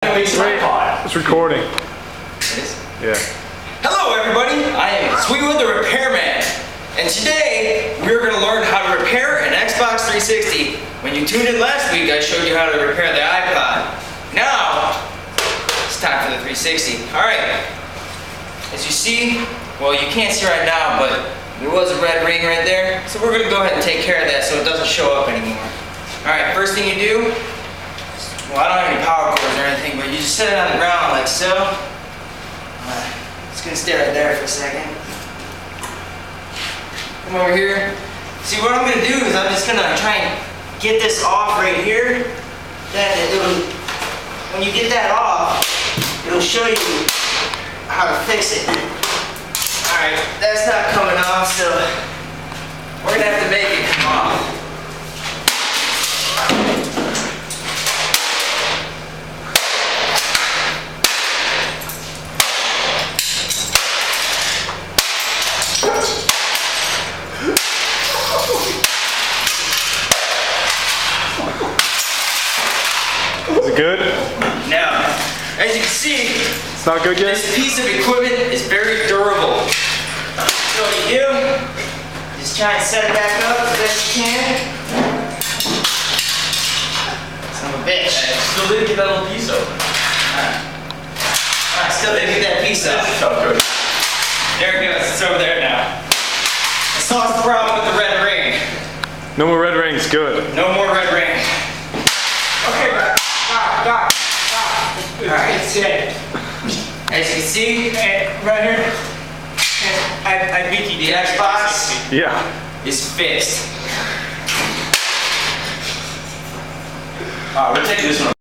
It's recording. It is? Yeah. Hello everybody, I am Sweetwood the Repairman, and today we're going to learn how to repair an Xbox 360. When you tuned in last week, I showed you how to repair the iPod. Now, it's time for the 360. Alright, as you see, well you can't see right now, but there was a red ring right there, so we're going to go ahead and take care of that so it doesn't show up anymore. Alright, first thing you do, well I don't have any power cords or anything, but you just set it on the ground like so. Just gonna stay right there for a second. Come over here. See, what I'm gonna do is I'm just gonna try and get this off right here. Then when you get that off, it'll show you how to fix it. Alright, that's not coming off, so we're gonna have to make it come off. Is it good? Now, as you can see, It's not good yet? this piece of equipment is very durable. So what you do, just try and set it back up as best you can. Son of a bitch. Still didn't get that little piece open. I still didn't get that piece off. There it goes, it's over there now. I solved the problem with the red ring. No more red rings, good. No more red ring. Okay, Doc. Alright. It's dead. As you can see, And right here. And I beat the Xbox Yeah. is fixed. We're taking this one.